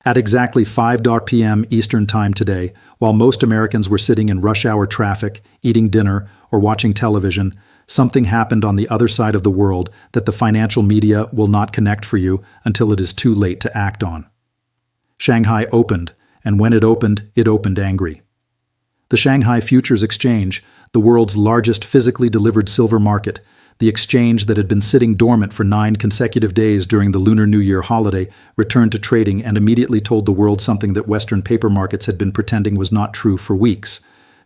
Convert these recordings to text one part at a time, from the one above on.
At exactly 5 p.m. Eastern Time today, while most Americans were sitting in rush hour traffic, eating dinner, or watching television, something happened on the other side of the world that the financial media will not connect for you until it is too late to act on. Shanghai opened, and when it opened angry. The Shanghai Futures Exchange, the world's largest physically delivered silver market, the exchange that had been sitting dormant for 9 consecutive days during the Lunar New Year holiday, returned to trading and immediately told the world something that Western paper markets had been pretending was not true for weeks.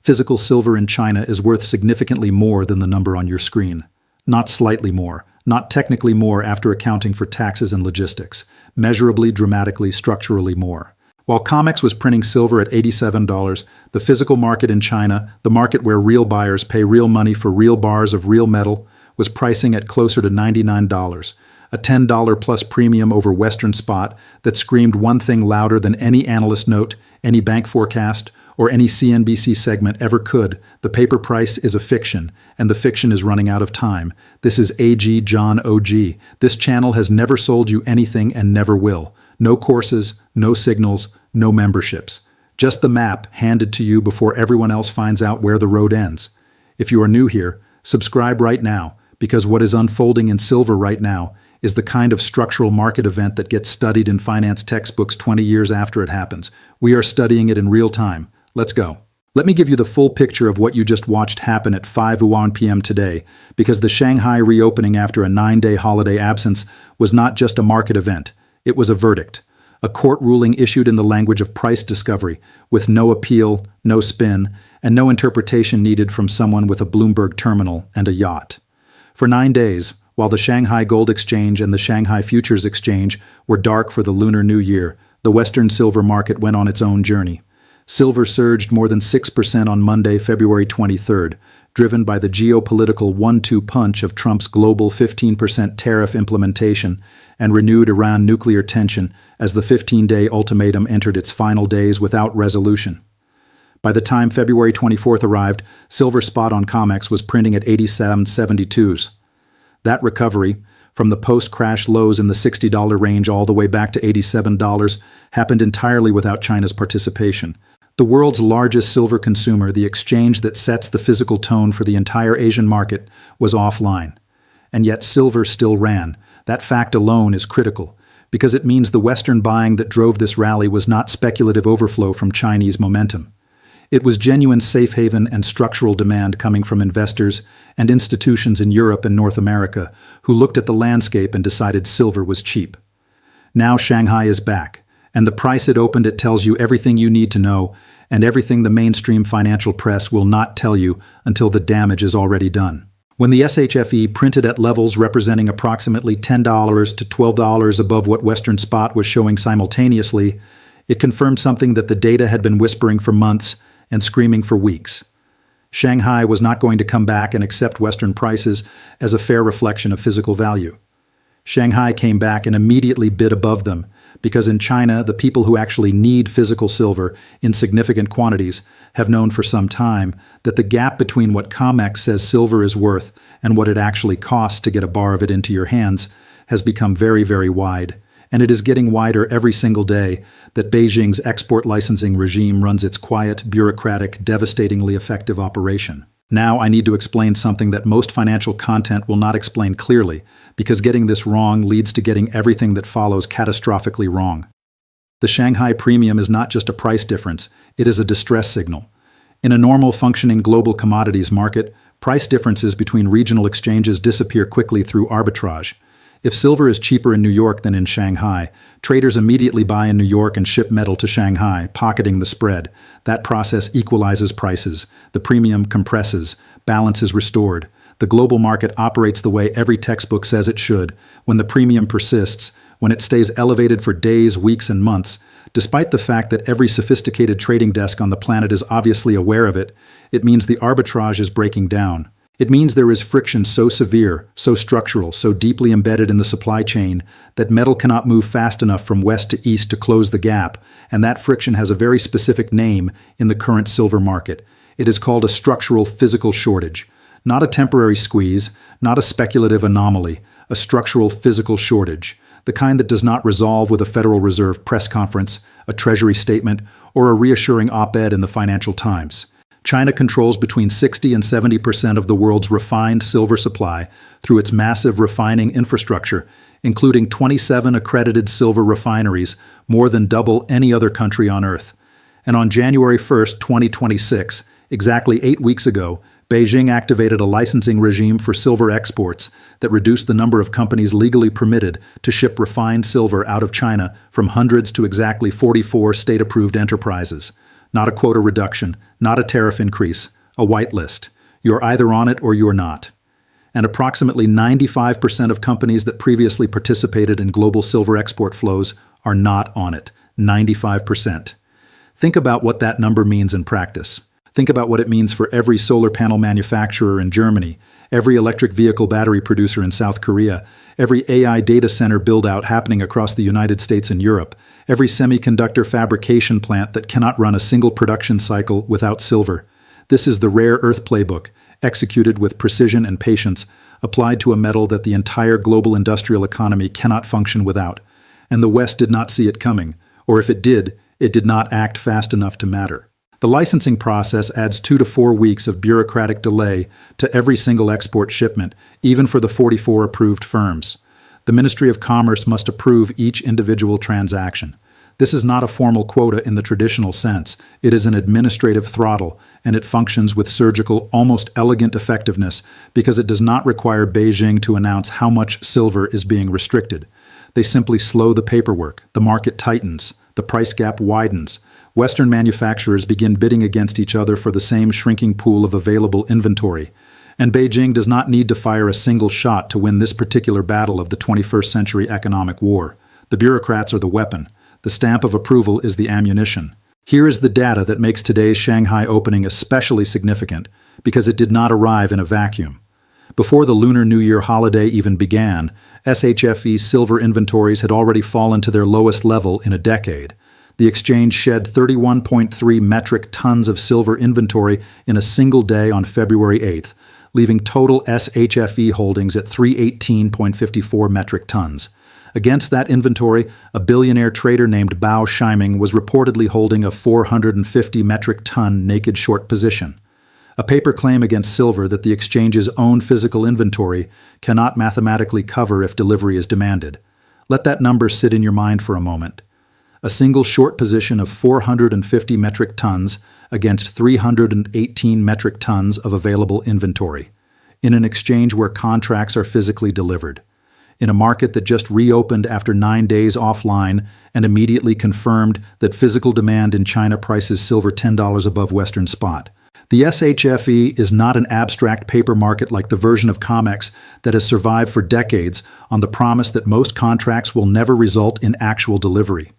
Physical silver in China is worth significantly more than the number on your screen. Not slightly more, not technically more after accounting for taxes and logistics. Measurably, dramatically, structurally more. While COMEX was printing silver at $87, the physical market in China, the market where real buyers pay real money for real bars of real metal, was pricing at closer to $99, a $10 plus premium over Western spot that screamed one thing louder than any analyst note, any bank forecast, or any CNBC segment ever could: the paper price is a fiction, and the fiction is running out of time. This is AG John OG. This channel has never sold you anything and never will. No courses, no signals, no memberships. Just the map handed to you before everyone else finds out where the road ends. If you are new here, subscribe right now, because what is unfolding in silver right now is the kind of structural market event that gets studied in finance textbooks 20 years after it happens. We are studying it in real time. Let's go. Let me give you the full picture of what you just watched happen at 5:01 p.m. today, because the Shanghai reopening after a 9-day holiday absence was not just a market event. It was a verdict, a court ruling issued in the language of price discovery, with no appeal, no spin, and no interpretation needed from someone with a Bloomberg terminal and a yacht. For 9 days, while the Shanghai Gold Exchange and the Shanghai Futures Exchange were dark for the Lunar New Year, the Western silver market went on its own journey. Silver surged more than 6% on Monday, February 23rd, driven by the geopolitical 1-2 punch of Trump's global 15% tariff implementation and renewed Iran nuclear tension as the 15-day ultimatum entered its final days without resolution. By the time February 24th arrived, silver spot on COMEX was printing at 87.72s. That recovery, from the post-crash lows in the $60 range all the way back to $87, happened entirely without China's participation. The world's largest silver consumer, the exchange that sets the physical tone for the entire Asian market, was offline. And yet silver still ran. That fact alone is critical, because it means the Western buying that drove this rally was not speculative overflow from Chinese momentum. It was genuine safe haven and structural demand coming from investors and institutions in Europe and North America who looked at the landscape and decided silver was cheap. Now Shanghai is back, and the price it opened at tells you everything you need to know and everything the mainstream financial press will not tell you until the damage is already done. When the SHFE printed at levels representing approximately $10 to $12 above what Western spot was showing simultaneously, it confirmed something that the data had been whispering for months and screaming for weeks. Shanghai was not going to come back and accept Western prices as a fair reflection of physical value. Shanghai came back and immediately bid above them, because in China, the people who actually need physical silver in significant quantities have known for some time that the gap between what COMEX says silver is worth and what it actually costs to get a bar of it into your hands has become very, very wide. And it is getting wider every single day that Beijing's export licensing regime runs its quiet, bureaucratic, devastatingly effective operation. Now I need to explain something that most financial content will not explain clearly, because getting this wrong leads to getting everything that follows catastrophically wrong. The Shanghai premium is not just a price difference, it is a distress signal. In a normal functioning global commodities market, price differences between regional exchanges disappear quickly through arbitrage. If silver is cheaper in New York than in Shanghai, traders immediately buy in New York and ship metal to Shanghai, pocketing the spread. That process equalizes prices. The premium compresses. Balance is restored. The global market operates the way every textbook says it should. When the premium persists, when it stays elevated for days, weeks, and months, despite the fact that every sophisticated trading desk on the planet is obviously aware of it, it means the arbitrage is breaking down. It means there is friction so severe, so structural, so deeply embedded in the supply chain that metal cannot move fast enough from west to east to close the gap, and that friction has a very specific name in the current silver market. It is called a structural physical shortage. Not a temporary squeeze, not a speculative anomaly, a structural physical shortage. the kind that does not resolve with a Federal Reserve press conference, a Treasury statement, or a reassuring op-ed in the Financial Times. China controls between 60 and 70% of the world's refined silver supply through its massive refining infrastructure, including 27 accredited silver refineries, more than double any other country on Earth. And on January 1, 2026, exactly 8 weeks ago, Beijing activated a licensing regime for silver exports that reduced the number of companies legally permitted to ship refined silver out of China from hundreds to exactly 44 state-approved enterprises. Not a quota reduction, not a tariff increase, a whitelist. You're either on it or you're not. And approximately 95% of companies that previously participated in global silver export flows are not on it. 95%. Think about what that number means in practice. Think about what it means for every solar panel manufacturer in Germany, every electric vehicle battery producer in South Korea, every AI data center build-out happening across the United States and Europe, every semiconductor fabrication plant that cannot run a single production cycle without silver. This is the rare earth playbook, executed with precision and patience, applied to a metal that the entire global industrial economy cannot function without. And the West did not see it coming, or if it did not act fast enough to matter. The licensing process adds 2 to 4 weeks of bureaucratic delay to every single export shipment, even for the 44 approved firms. The Ministry of Commerce must approve each individual transaction. This is not a formal quota in the traditional sense. It is an administrative throttle, and it functions with surgical, almost elegant effectiveness because it does not require Beijing to announce how much silver is being restricted. They simply slow the paperwork, the market tightens, the price gap widens. Western manufacturers begin bidding against each other for the same shrinking pool of available inventory. And Beijing does not need to fire a single shot to win this particular battle of the 21st century economic war. The bureaucrats are the weapon. The stamp of approval is the ammunition. Here is the data that makes today's Shanghai opening especially significant, because it did not arrive in a vacuum. Before the Lunar New Year holiday even began, SHFE silver inventories had already fallen to their lowest level in a decade. The exchange shed 31.3 metric tons of silver inventory in a single day on February 8th, leaving total SHFE holdings at 318.54 metric tons. Against that inventory, a billionaire trader named Bao Shiming was reportedly holding a 450 metric ton naked short position. A paper claim against silver that the exchange's own physical inventory cannot mathematically cover if delivery is demanded. Let that number sit in your mind for a moment. A single short position of 450 metric tons against 318 metric tons of available inventory, in an exchange where contracts are physically delivered, in a market that just reopened after 9 days offline and immediately confirmed that physical demand in China prices silver $10 above Western spot. The SHFE is not an abstract paper market like the version of COMEX that has survived for decades on the promise that most contracts will never result in actual delivery.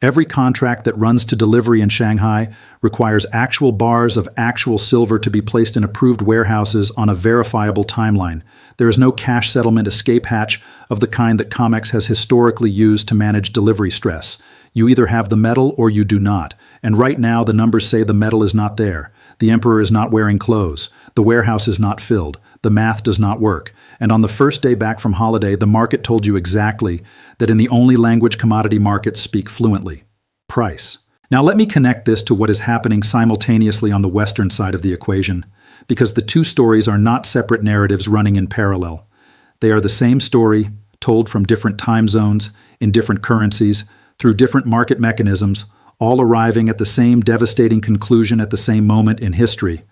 Every contract that runs to delivery in Shanghai requires actual bars of actual silver to be placed in approved warehouses on a verifiable timeline. There is no cash settlement escape hatch of the kind that COMEX has historically used to manage delivery stress. You either have the metal or you do not, and right now the numbers say the metal is not there. The emperor is not wearing clothes. The warehouse is not filled. The math does not work. And on the first day back from holiday, the market told you exactly that in the only language commodity markets speak fluently: price. Now let me connect this to what is happening simultaneously on the Western side of the equation, because the two stories are not separate narratives running in parallel. They are the same story, told from different time zones, in different currencies, through different market mechanisms, all arriving at the same devastating conclusion at the same moment in history.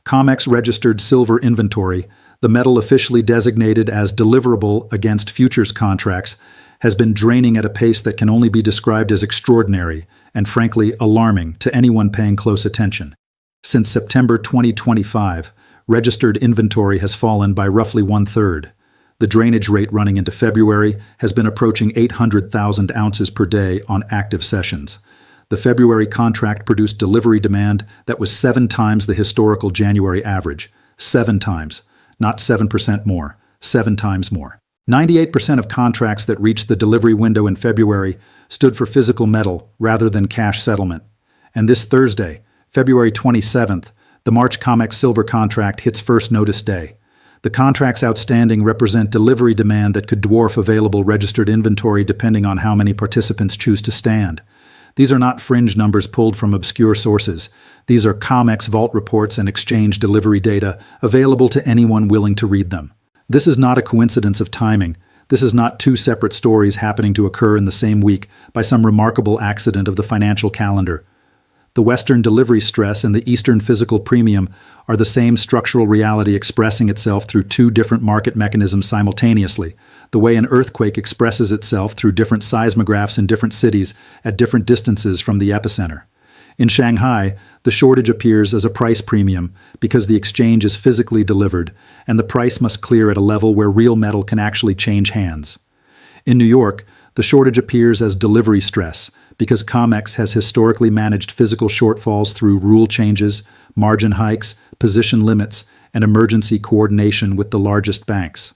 COMEX registered silver inventory, the metal officially designated as deliverable against futures contracts, has been draining at a pace that can only be described as extraordinary and, frankly, alarming to anyone paying close attention. Since September 2025, registered inventory has fallen by roughly 1/3. The drainage rate running into February has been approaching 800,000 ounces per day on active sessions. The February contract produced delivery demand that was 7 times the historical January average. 7 times. Not 7% more. 7 times more. 98% of contracts that reached the delivery window in February stood for physical metal rather than cash settlement. And this Thursday, February 27th, the March COMEX silver contract hits first notice day. The contracts outstanding represent delivery demand that could dwarf available registered inventory depending on how many participants choose to stand. These are not fringe numbers pulled from obscure sources. These are COMEX vault reports and exchange delivery data available to anyone willing to read them. This is not a coincidence of timing. This is not two separate stories happening to occur in the same week by some remarkable accident of the financial calendar. The Western delivery stress and the Eastern physical premium are the same structural reality expressing itself through two different market mechanisms simultaneously, the way an earthquake expresses itself through different seismographs in different cities at different distances from the epicenter. In Shanghai, the shortage appears as a price premium because the exchange is physically delivered, and the price must clear at a level where real metal can actually change hands. In New York, the shortage appears as delivery stress because COMEX has historically managed physical shortfalls through rule changes, margin hikes, position limits, and emergency coordination with the largest banks.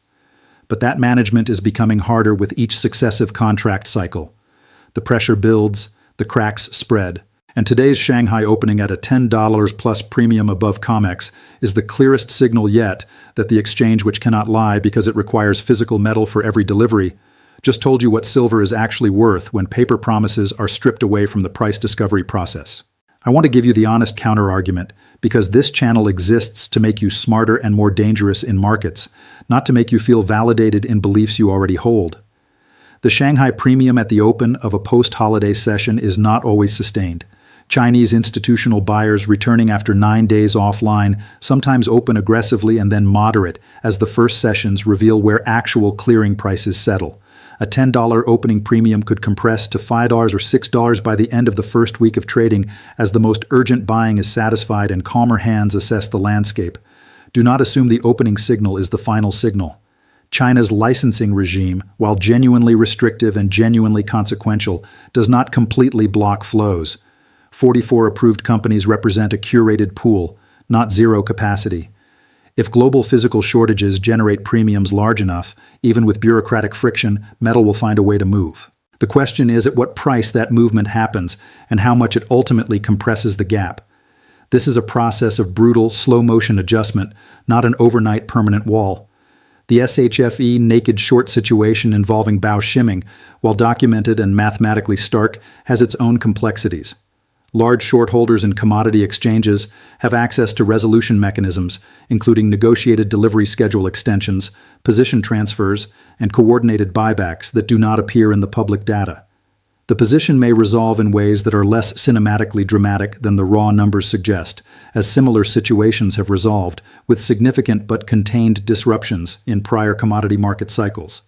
But that management is becoming harder with each successive contract cycle. The pressure builds, the cracks spread, and today's Shanghai opening at a $10 plus premium above COMEX is the clearest signal yet that the exchange, which cannot lie because it requires physical metal for every delivery, just told you what silver is actually worth when paper promises are stripped away from the price discovery process. I want to give you the honest counter-argument because this channel exists to make you smarter and more dangerous in markets, not to make you feel validated in beliefs you already hold. The Shanghai premium at the open of a post-holiday session is not always sustained. Chinese institutional buyers returning after 9 days offline sometimes open aggressively and then moderate as the first sessions reveal where actual clearing prices settle. A $10 opening premium could compress to $5 or $6 by the end of the first week of trading as the most urgent buying is satisfied and calmer hands assess the landscape. Do not assume the opening signal is the final signal. China's licensing regime, while genuinely restrictive and genuinely consequential, does not completely block flows. 44 approved companies represent a curated pool, not zero capacity. If global physical shortages generate premiums large enough, even with bureaucratic friction, metal will find a way to move. The question is at what price that movement happens and how much it ultimately compresses the gap. This is a process of brutal, slow-motion adjustment, not an overnight permanent wall. The SHFE naked short situation involving Baoshiming, while documented and mathematically stark, has its own complexities. Large short holders in commodity exchanges have access to resolution mechanisms, including negotiated delivery schedule extensions, position transfers, and coordinated buybacks that do not appear in the public data. The position may resolve in ways that are less cinematically dramatic than the raw numbers suggest, as similar situations have resolved, with significant but contained disruptions in prior commodity market cycles.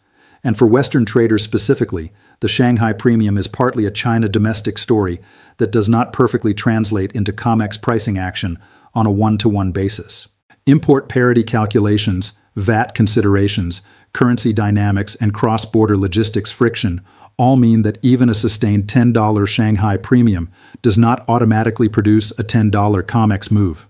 And for Western traders specifically, the Shanghai premium is partly a China domestic story that does not perfectly translate into COMEX pricing action on a one-to-one basis. Import parity calculations, VAT considerations, currency dynamics, and cross-border logistics friction all mean that even a sustained $10 Shanghai premium does not automatically produce a $10 COMEX move.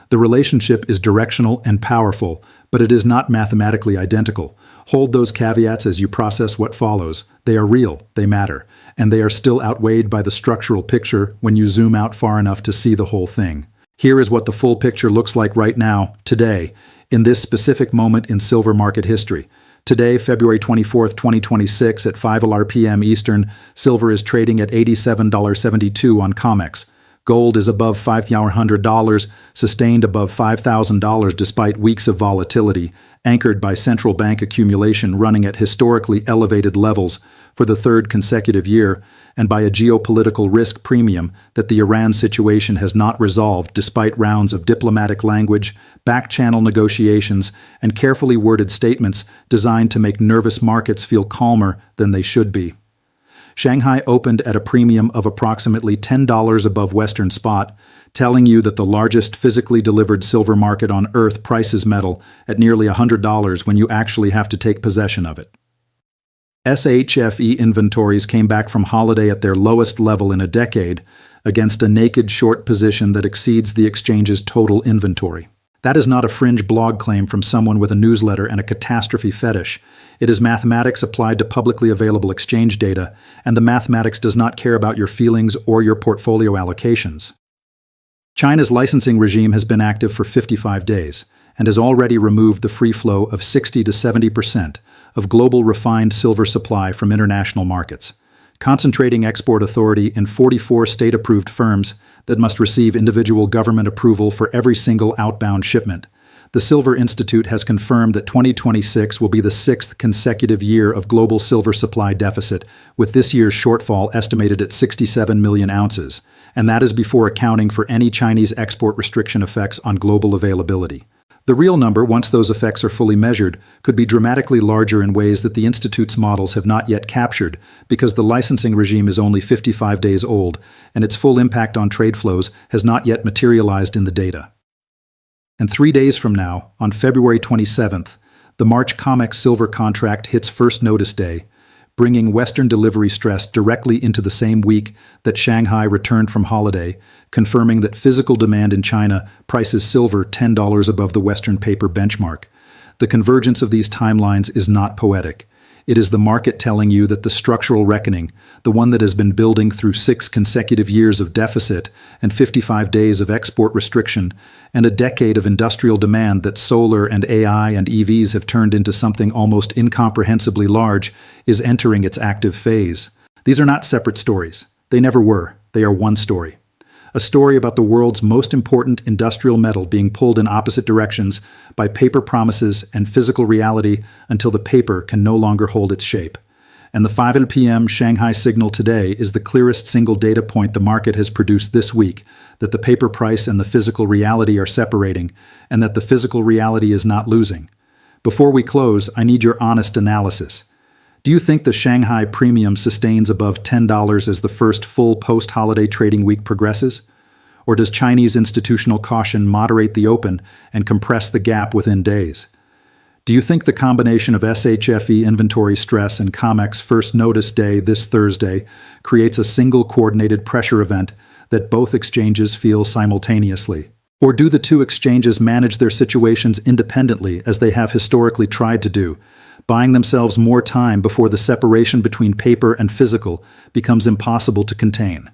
The relationship is directional and powerful, but it is not mathematically identical. Hold those caveats as you process what follows. They are real, they matter, and they are still outweighed by the structural picture when you zoom out far enough to see the whole thing. Here is what the full picture looks like right now, today, in this specific moment in silver market history. Today, February 24, 2026, at 5:00 p.m. Eastern, silver is trading at $87.72 on COMEX. Gold is above $5,100, sustained above $5,000 despite weeks of volatility, anchored by central bank accumulation running at historically elevated levels for the third consecutive year, and by a geopolitical risk premium that the Iran situation has not resolved despite rounds of diplomatic language, back-channel negotiations, and carefully worded statements designed to make nervous markets feel calmer than they should be. Shanghai opened at a premium of approximately $10 above Western spot, telling you that the largest physically delivered silver market on Earth prices metal at nearly $100 when you actually have to take possession of it. SHFE inventories came back from holiday at their lowest level in a decade against a naked short position that exceeds the exchange's total inventory. That is not a fringe blog claim from someone with a newsletter and a catastrophe fetish. It is mathematics applied to publicly available exchange data, and the mathematics does not care about your feelings or your portfolio allocations. China's licensing regime has been active for 55 days, and has already removed the free flow of 60 to 70% of global refined silver supply from international markets, concentrating export authority in 44 state-approved firms that must receive individual government approval for every single outbound shipment. The Silver Institute has confirmed that 2026 will be the sixth consecutive year of global silver supply deficit, with this year's shortfall estimated at 67 million ounces, and that is before accounting for any Chinese export restriction effects on global availability. The real number, once those effects are fully measured, could be dramatically larger in ways that the Institute's models have not yet captured, because the licensing regime is only 55 days old, and its full impact on trade flows has not yet materialized in the data. And 3 days from now, on February 27th, the March COMEX silver contract hits first notice day, bringing Western delivery stress directly into the same week that Shanghai returned from holiday, confirming that physical demand in China prices silver $10 above the Western paper benchmark. The convergence of these timelines is not poetic. It is the market telling you that the structural reckoning, the one that has been building through 6 consecutive years of deficit and 55 days of export restriction and a decade of industrial demand that solar and AI and EVs have turned into something almost incomprehensibly large, is entering its active phase. These are not separate stories. They never were. They are one story. A story about the world's most important industrial metal being pulled in opposite directions by paper promises and physical reality until the paper can no longer hold its shape. And the 5 p.m. Shanghai signal today is the clearest single data point the market has produced this week, that the paper price and the physical reality are separating, and that the physical reality is not losing. Before we close, I need your honest analysis. Do you think the Shanghai premium sustains above $10 as the first full post-holiday trading week progresses? Or does Chinese institutional caution moderate the open and compress the gap within days? Do you think the combination of SHFE inventory stress and COMEX first notice day this Thursday creates a single coordinated pressure event that both exchanges feel simultaneously? Or do the two exchanges manage their situations independently as they have historically tried to do, buying themselves more time before the separation between paper and physical becomes impossible to contain?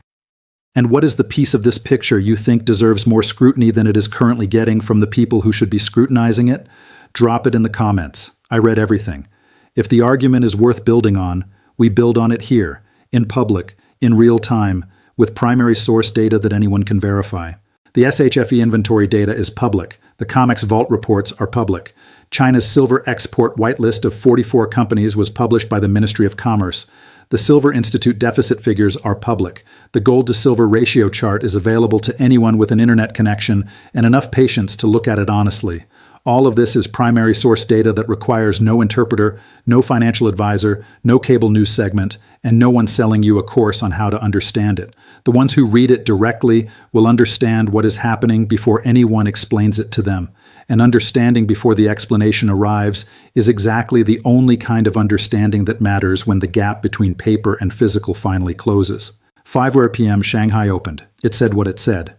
And what is the piece of this picture you think deserves more scrutiny than it is currently getting from the people who should be scrutinizing it? Drop it in the comments. I read everything. If the argument is worth building on, we build on it here, in public, in real time, with primary source data that anyone can verify. The SHFE inventory data is public. The COMEX vault reports are public. China's silver export whitelist of 44 companies was published by the Ministry of Commerce. The Silver Institute deficit figures are public. The gold-to-silver ratio chart is available to anyone with an internet connection and enough patience to look at it honestly. All of this is primary source data that requires no interpreter, no financial advisor, no cable news segment, and no one selling you a course on how to understand it. The ones who read it directly will understand what is happening before anyone explains it to them. And understanding before the explanation arrives is exactly the only kind of understanding that matters when the gap between paper and physical finally closes. 5 p.m. Shanghai opened. It said what it said.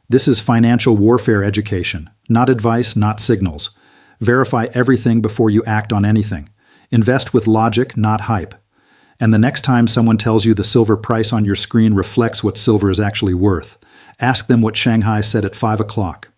This is financial warfare education, not advice, not signals. Verify everything before you act on anything. Invest with logic, not hype. And the next time someone tells you the silver price on your screen reflects what silver is actually worth, ask them what Shanghai said at 5 o'clock.